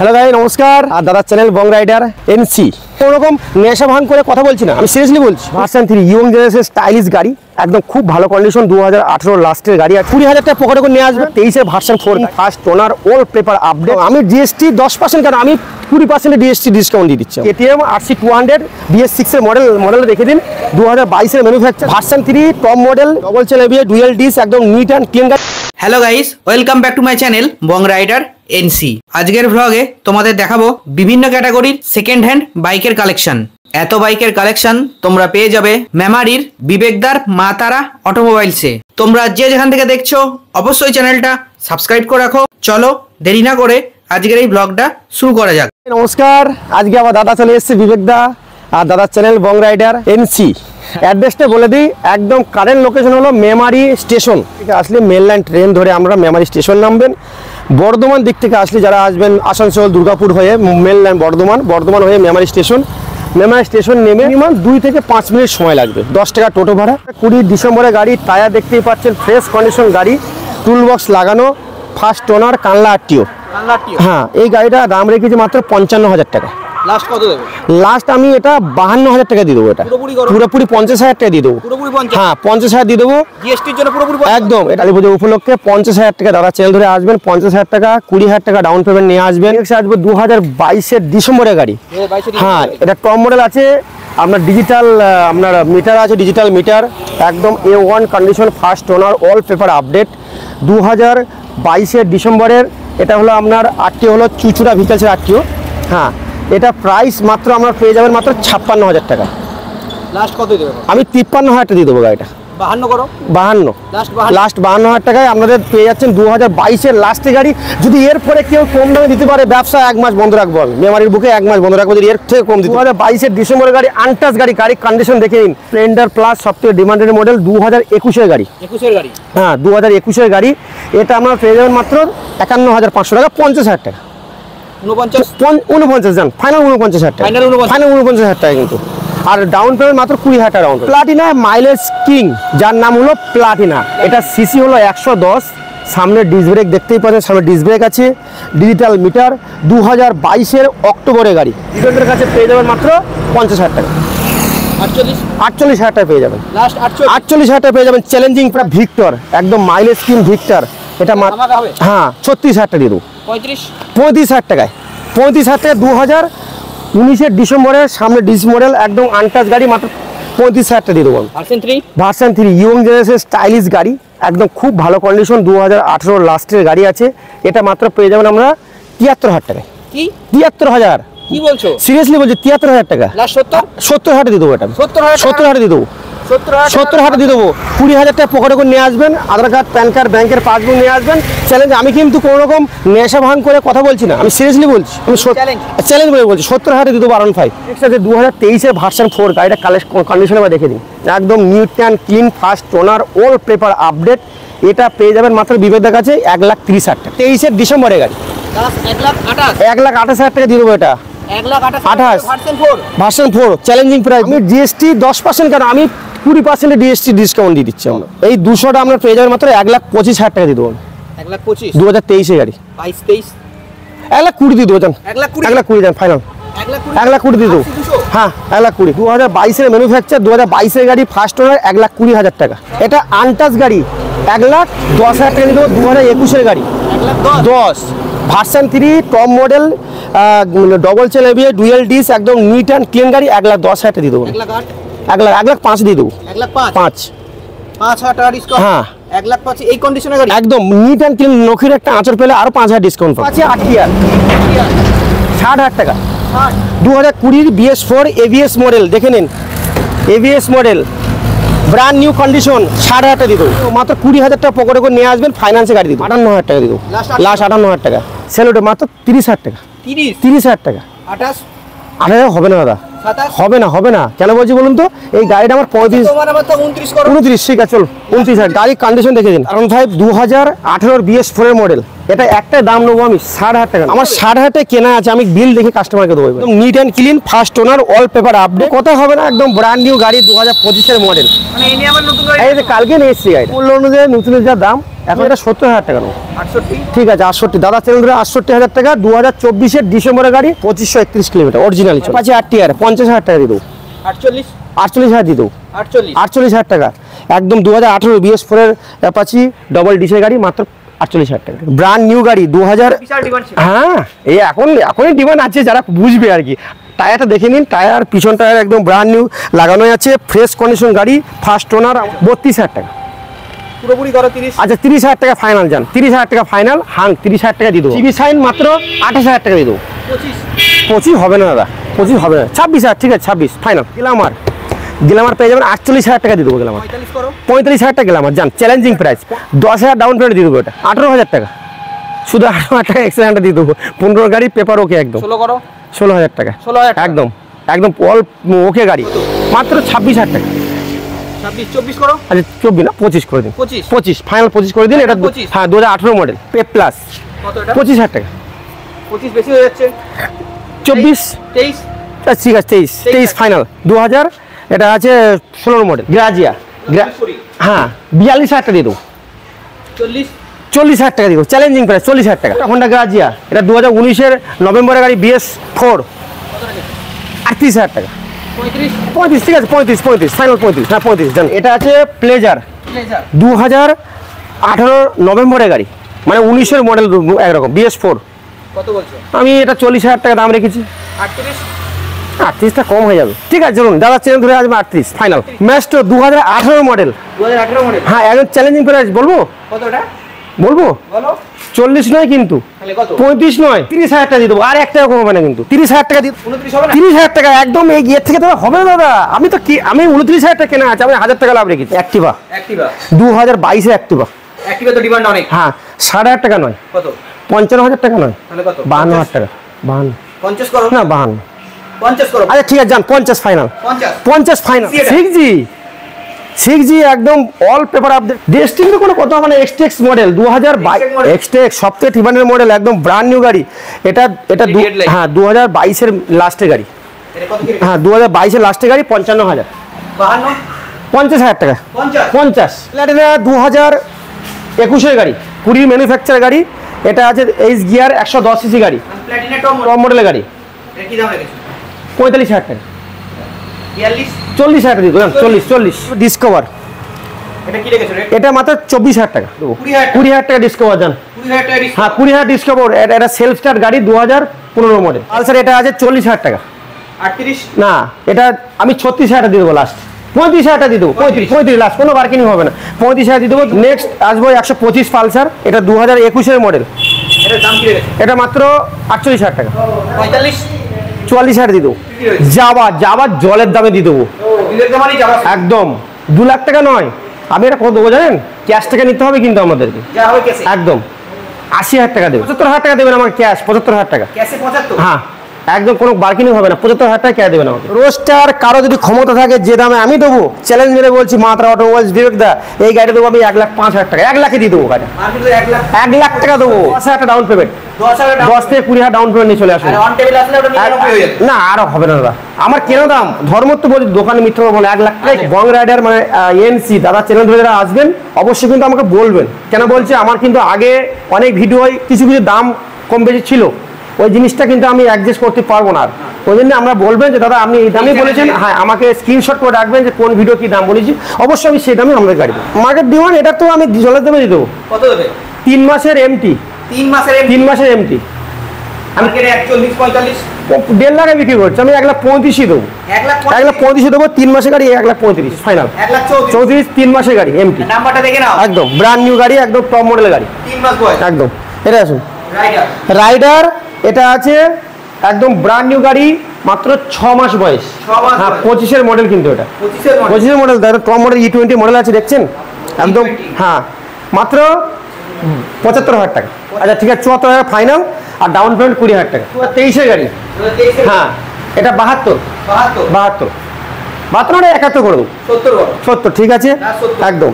Hello ভাই নমস্কার। আর দাদার চ্যানেল বং রাইডার এনসি। কোনোরকম নেশা ভাঙ করে কথা বলছি না, আমি সিরিয়াসলি বলছি। ভার্সন 3 ইয়ং জেনারেশন স্টাইলিশ গাড়ি, একদম খুব ভালো কন্ডিশন, 2018 লাস্টের গাড়ি। আর 20,000 টাকা পকেটে করে নিয়ে আসবে। 23 version 4 first owner all paper update. আমি জিএসটি 10% কেন, আমি 20% জিএসটি ডিসকাউন্ট দিয়ে দিচ্ছি। KTM RC200 BS6 এর মডেল দেখে দিন, 2022 এর manufacture. Version 3 top model, double chain ABS, dual disc, একদম নিট অ্যান্ড ক্লিন গাড়ি। Hello guys, welcome back to my channel Bong Rider NC. আজকের ভ্লগে তোমাদের দেখাবো বিভিন্ন ক্যাটাগরির সেকেন্ড হ্যান্ড বাইকের কালেকশন। এত বাইকের কালেকশন তোমরা পেয়ে যাবে মেমারির বিবেকদার মা তারা অটোমোবাইলসে। তোমরা যে যেখান থেকে দেখছো অবশ্যই চ্যানেলটা সাবস্ক্রাইব করে রাখো। চলো দেরি না করে আজকের এই ব্লগটা শুরু করা যাক। নমস্কার, আজকে আমার দাদা চলে এসেছে বিবেকদা, আর দাদার চ্যানেল বং রাইডার এনসি। অ্যাড্রেসটা বলে দিই, একদম কারেন্ট লোকেশন হলো মেমারি স্টেশন থেকে আসলে মেল লাইন ট্রেন ধরে আমরা মেমারি স্টেশন নামবেন। বর্ধমান দিক থেকে আসলে যারা আসবেন আসানসোল দুর্গাপুর হয়ে মেল লাইন বর্ধমান হয়ে মেমারি স্টেশন নেমে মিনিমাম 2 থেকে 5 মিনিট সময় লাগবে। 10 টাকা টোটো ভাড়া। 20 ডিসেম্বরের গাড়ি, টায়ার দেখতেই পাচ্ছেন ফ্রেশ কন্ডিশন গাড়ি, টুল বক্স লাগানো, ফার্স্ট ওনার, কানলা আরটিও। হ্যাঁ, এই গাড়িটা দাম রেখেছি মাত্র 55,000 টাকা। লাস্ট কত দেবে? লাস্ট আমি এটা 52,000 টাকা দিয়ে দেবো। এটা পুরোপুরি 50,000 টাকা দিয়ে দেবো। হ্যাঁ, 50,000 দিয়ে দেবো জিএসটির জন্য পুরোপুরি একদম। এটা কালী পুজো উপলক্ষে 50,000 টাকা দাদা চ্যানেল ধরে আসবেন। 50,000 টাকা, 20,000 টাকা ডাউন পেমেন্ট নিয়ে আসবেন। আসবে 2022-এর ডিসেম্বরের গাড়ি। হ্যাঁ, এটা টপ মডেল আছে, আপনার ডিজিটাল আপনার মিটার আছে, ডিজিটাল মিটার, একদম A1 condition, first owner, all paper update. 2022-এর ডিসেম্বরের এটা হলো আপনার আরটিও, হলো চুচুড়া ভিকালসের আরটিও। হ্যাঁ, এটা প্রাইস মাত্র আপনার পেয়ে যাবেন মাত্র 56,000 টাকা। লাস্ট কত দেবে? আমি 53,000 টাকা দিয়ে দেবো গাড়িটা। 52 করো। 52 লাস্ট 52,000 টাকায় আপনাদের পেয়ে যাচ্ছেন 2022-এর লাস্টের গাড়ি। যদি এরপরে কেউ কম দামে দিতে পারে, ব্যবসা 1 মাস বন্ধ রাখবো আমি, মেমারির বুকে 1 মাস বন্ধ রাখবো যদি এর থেকে কম দিতে। 2022-এর ডিসেম্বরের গাড়ি, আনটাচ গাড়ি, গাড়ির কন্ডিশন দেখে নিন। স্প্লেন্ডার প্লাস সবথেকে ডিমান্ডেড মডেল, 2021-এর গাড়ি। হ্যাঁ, 2021-এর গাড়ি। এটা আপনার পেয়ে যাবেন মাত্র 51,500 টাকা। 50,000 টাকা 49 যান, ফাইনাল 49,000 টাকা, ফাইনাল 49,000 টাকা কিন্তু। আর ডাউন পেমেন্ট মাত্র 20,000 টাকা ডাউন। প্লাটিনা মাইলেজ কিং, যার নাম হলো প্লাটিনা। এটা সিসি হলো 110, সামনে ডিস্ক ব্রেক দেখতেই পাচ্ছেন, সামনে ডিস্ক ব্রেক আছে, ডিজিটাল মিটার। 2022-এর অক্টোবরের গাড়ি। ডিফেন্ডারের কাছে পেয়ে যাবেন মাত্র 50,000 টাকা। 48,000 টাকা পেয়ে যাবেন। 48,000 টাকা পেয়ে যাবেন। চ্যালেঞ্জিং ভিক্টর, একদম মাইলেজ কিং ভিক্টর। এটা হ্যাঁ 36,000 টাকা দিয়ে দেবো। 35,000 টাকায়। 35,000 টাকা 2019-এর ডিসেম্বরের সামনে ডিস মডেল, একদম আনটাচ গাড়ি, মাত্র 35,000 টাকা দিয়ে দেবো। ভার্সন 3 ইয়ং জেনারেশন স্টাইলিশ গাড়ি, একদম খুব ভালো কন্ডিশন, 2018 লাস্টের গাড়ি আছে। এটা মাত্র পেয়ে যাবেন আমরা 73,000 টাকায়। কি 73,000? কি বলছো? সিরিয়াসলি বলছি, 73,000 টাকা। 70,000 দিয়ে দেবো। এটা 70,000 দিয়ে দেবো। 70,000 দিয়ে দেবো। 20,000 টাকা পকেটে করে নিয়ে আসবেন, আধার কার্ড, প্যান কার্ড, ব্যাংকের পাসবুক নিয়ে আসবেন। চ্যালেঞ্জ, আমি কিন্তু কোনো রকম নেশা ভাঙ করে কথা বলছি না, আমি সিরিয়াসলি বলছি, আমি চ্যালেঞ্জ বলে বলছি। 70,000 দিয়ে দেবো R15। নেক্সট আছে 2023-এর ভার্সন 4 গাড়িটা কন্ডিশনে আমরা দেখে দিই, একদম neat and clean, first owner, all paper update. এটা পেয়ে যাবেন মাত্র বিবেকদার কাছে 1,30,000 টাকা। 23-এর ডিসেম্বরের গাড়ি, 1,28,000 টাকা দিয়ে দেবো। এটা 1,28 ভার্সন 4 চ্যালেঞ্জিং প্রাইস। আমি জিএসটি 10% কেন, আমি 20% জিএসটি ডিসকাউন্ট দিয়ে দিচ্ছি আমরা। এই 200টা আমরা পেয়ে যাবেন মাত্র 1,25,000 টাকা দিয়ে দেবো। 1,25 2023-এর গাড়ি, 22-23 1,20,000 দিয়ে দেবো। যান 1,20,000 যান, ফাইনাল 1,20,000 দিয়ে দেবো। হ্যাঁ, 1,20,000। 2022-এর ম্যানুফ্যাকচার, 2022-এর গাড়ি, ফার্স্ট ওনার, 1,20,000 টাকা। এটা আনটাচ গাড়ি, 1,10,000 টাকা দিয়ে দেবো। 2021-এর গাড়ি, 10 version 3 top model, double chain ABS, dual disc, একদম নিট অ্যান্ড ক্লিন গাড়ি। 1,10,000 টাকা দিয়ে দেবো। 1,05,000 দিয়ে দেবো। 5,000 টাকা ডিসকাউন্ট। হ্যাঁ, 1,05,000 এই কন্ডিশনের গাড়ি, একদম নিট অ্যান্ড ক্লিন, নখির একটা আঁচড় পেলে আরো 5,000 ডিসকাউন্ট পাবে। আছে আরটিআর 60,000 টাকা। 2020 BS4 ABS মডেল দেখে নিন, ABS model, brand new condition, 60,000 টাকা দিয়ে দেবো। মাত্র 20,000 টাকা পকেটে করে নিয়ে আসবেন, ফাইন্যান্সে গাড়ি দিয়ে দেবো। 58,000 টাকা দিয়ে দেবো। লাস্ট 58,000 টাকা। সেলোটে মাত্র 30,000 টাকা। 30,000 টাকা। 28,000 হবে না দাদা, হবে না। কেন বলছি বলুন তো, এই গাড়িটা আমার 29, ঠিক আছে চলো 29,000। গাড়ির কন্ডিশন দেখে দিন। কারণ ভাই 2018 BS4 এর মডেল, এটা একটাই দাম নেবো আমি 60,000 টাকা। আমার 60,000 টাকা কেনা আছে, আমি বিল দেখে কাস্টমারকে দেবো। একদম neat and clean, first owner, all paper update, কথা হবে না, একদম ব্র্যান্ড নিউ গাড়ি 2025 মডেল। মানে এই নিয়ে আমার নতুন গাড়ি এই যে কালকে নিয়ে এসেছি গাড়ি, মূল্য অনুযায়ী নতুনের যা দাম, এখন এটা 70,000 টাকা নেবো। 68 ঠিক আছে 68, দাদা চ্যানেল ধরে 68,000 টাকা, 2024 ডিসেম্বরের গাড়ি, 2531 কিলোমিটার অরিজিনাল। আছে 8 50,000 টাকা দিয়ে দেবো। 48,000 দিয়ে দেবো। 48,000 টাকা একদম 2018 BS4 এর অ্যাপাচি ডবল ডিসের গাড়ি, মাত্র 48,000 টাকা। ব্র্যান্ড নিউ গাড়ি 2000। হ্যাঁ এই এখনই ডিমান্ড আছে, যারা বুঝবে আর কি। টায়ারটা দেখে নিন, টায়ার পিছন টায়ার একদম ব্র্যান্ড নিউ লাগানো আছে, ফ্রেশ কন্ডিশন গাড়ি, ফার্স্ট ওনার। 32,000 টাকা পুরোপুরি করো 30। আচ্ছা 30,000 টাকা ফাইনাল যান, 30,000 টাকা ফাইনাল। 30,000 টাকা দিয়ে দেবো। সিবি সাইন মাত্র 28,000 টাকা দিয়ে দেবো। 25 হবে না দাদা, 25 হবে না। 26,000, ঠিক আছে 26 ফাইনাল। গ্ল্যামার পেয়ে যাবেন 48,000 টাকা দিয়ে দেবো। গ্ল্যামার 45,000 টাকা গ্ল্যামার যান, চ্যালেঞ্জিং প্রাইস। 10,000 ডাউন পেমেন্ট দিয়ে দেবো। এটা 18,000 টাকা, শুধু 18,000 টাকা এক্সট্রা দিয়ে দেবো। 15 গাড়ি পেপার ওকে একদম। 16,000 টাকা একদম একদম অল ওকে গাড়ি, মাত্র 26,000 টাকা। 24 করো। আচ্ছা 24 না 25 করে দিন। 25 ফাইনাল 25 করে দিন। এটা হ্যাঁ 2018 মডেল পেপ প্লাস। কত এটা? 25,000 টাকা। 25 বেশি হয়ে যাচ্ছে। 24 23। আচ্ছা ঠিক আছে 23 ফাইনাল। 2000 এটা আছে 16 মডেল গ্রাজিয়া। হ্যাঁ 42,000 টাকা দিয়ে দেবো। 40,000 টাকা দিয়ে দেবো, চ্যালেঞ্জিং প্রাইস। 40,000 টাকা হোন্ডা গ্রাজিয়া, এটা 2019 BS4 38,000 টাকা। 35 ঠিক আছে 35 ফাইনাল 35। হ্যাঁ 35 জান। এটা আছে প্লেজার 2018 নভেম্বরের গাড়ি, মানে 19 মডেল একরকম BS4। কত বলছো? আমি এটা 40,000 টাকা দাম রেখেছি। 38টা কম হয়ে যাবে। ঠিক আছে চলুন, দাদা চ্যানেল ধরে আসবে 38 ফাইনাল। ম্যাস্টো 2018 মডেল। হ্যাঁ একদম চ্যালেঞ্জিং প্রাইস। বলবো কতটা? বলবো বলো। 40 নয় কিন্তু, 35 নয়, 30,000 টাকা দিয়ে দেবো। আর 1 টাকা কম হবে না কিন্তু। 30,000 টাকা দিয়ে 29 হবে না? 30,000 টাকা একদম। এই এর থেকে তো হবে না দাদা। আমি 29,000 টাকা কেনা আছে, আমি 1,000 টাকা লাভ রেখেছি। অ্যাক্টিভা 2022 অ্যাক্টিভা তো ডিমান্ড অনেক। হ্যাঁ 60,000 টাকা নয়, কত? 55,000 টাকা নয়, তাহলে কত? 52,000 টাকা। 52 50 করো না 52। 50 করো। আচ্ছা ঠিক আছে যান 50 ফাইনাল। 50 ফাইনাল। 6G একদম অল পেপার আপডেট। ডেস্টিনি কোনো কথা মানে এক্সটেক্স মডেল 2022 এক্সটেক্স সবথেকে ঠিকানের মডেল, একদম ব্র্যান্ড নিউ গাড়ি। এটা হ্যাঁ 2022 লাস্টের গাড়ি। হ্যাঁ 2022 লাস্টের গাড়ি। 55,000। 50,000 টাকা। 50 প্ল্যাটিনা 2021 গাড়ি, 20 ম্যানুফ্যাকচার গাড়ি। এটা আছে এইচ গিয়ার 110 সিসি গাড়ি, প্ল্যাটিনা টপ মডেলের গাড়ি। এর কি দাম রেখেছো? 45,000 টাকা। 42 40,000 টাকা দিয়ে দেবো। 40 ডিসকভার। এটা কি রেখেছো রেট? এটা মাত্র 24,000 টাকা দেবো। 20,000 টাকা ডিসকভার যান। 20,000 টাকা ডিসকাউন্ট। হ্যাঁ 20,000 ডিসকভার। এটা সেলফ স্টার্ট গাড়ি 2015 মডেল। পালসার এটা আছে 40,000 টাকা। 38 না এটা আমি 36,000 দিয়ে দেবো লাস্ট। 35,000 টাকা দিয়ে দেবো। 35 লাস্ট, কোনো বার্গেনিং হবে না। 35,000 দিয়ে দেবো। নেক্সট আসবো 125 পালসার, এটা 2021 মডেল। এটার দাম কি রেখেছো? এটা মাত্র 48,000 টাকা। 45 44,000 দিয়ে দেবো। যাওয়া জলের দামে দিয়ে দেবো একদম। 2 লাখ টাকা নয়, আমি এটা কত দেবো জানেন? ক্যাশ টাকা নিতে হবে কিন্তু আমাদেরকে একদম। 80,000 টাকা দেবো। 75,000 টাকা দেবেন আমার ক্যাশ। 75,000 টাকা হ্যাঁ একদম, কোনো বার্গেনিং হবে না। 75,000 টাকা ক্যাশ দেবেন আমাকে। রোস্টার কারো যদি ক্ষমতা থাকে যে দামে আমি দেবো, চ্যালেঞ্জ মেরে বলছি, মাত্রা অটোমোবাইলস বিবেক দা এই গাড়ি দেবো আমি 1,05,000 টাকা। 1 লাখে দিয়ে দেবো গাড়ি। 1 লাখ টাকা দেবো। 10,000 টাকা ডাউন পেমেন্ট। 10 থেকে 20,000 ডাউন পেমেন্ট নিয়ে চলে আসুন। না আরো হবে না দাদা, আমার কেন দাম ধর্ম তো বলি, দোকানে মিথ্যা বলে 1 লাখ টাকা। বং রাইডার মানে এনসি দাদা চ্যানেল ধরে যারা আসবেন অবশ্যই কিন্তু আমাকে বলবেন। কেন বলছে, আমার কিন্তু আগে অনেক ভিডিও কিছু দাম কম বেশি ছিল, ওই জিনিসটা কিন্তু আমি অ্যাডজাস্ট করতে পারবো না। ওই জন্য আমরা বলবেন যে দাদা আপনি এই দামই বলেছেন, হ্যাঁ আমাকে স্ক্রিনশট করে রাখবেন যে কোন ভিডিও কি দাম বলেছি, অবশ্যই আমি সেই দামে আমাদের গাড়ি দেবো। মার্কেট ডিমান্ড এটা তো আমি জলের দামে দিয়ে দেবো। কত দেবে? 3 মাসের এমটি। 3 মাসের এমটি আমি 41 45 1.5 লাখে বিক্রি করছি। আমি 1,35,000 দেবো। 1,35,000 দেবো। 3 মাসের গাড়ি 1,35,000 ফাইনাল। 1,34,000 3 মাসের গাড়ি এমটি। নাম্বারটা দেখে নাও, একদম ব্র্যান্ড নিউ গাড়ি, একদম টপ মডেলের গাড়ি। 3 মাস বয়স একদম। এটা আসুন রাইডার। এটা আছে একদম ব্র্যান্ড নিউ গাড়ি, মাত্র 6 মাস বয়স। হ্যাঁ 25 মডেল কিন্তু এটা 25 model. Top model E20 model আছে দেখছেন একদম। হ্যাঁ মাত্র 75,000 টাকা। আচ্ছা ঠিক আছে 74,000 ফাইনাল, আর ডাউন পেমেন্ট 20,000 টাকা। 23 গাড়ি। হ্যাঁ এটা 72 না 71 করে দেবো। 70 ঠিক আছে একদম।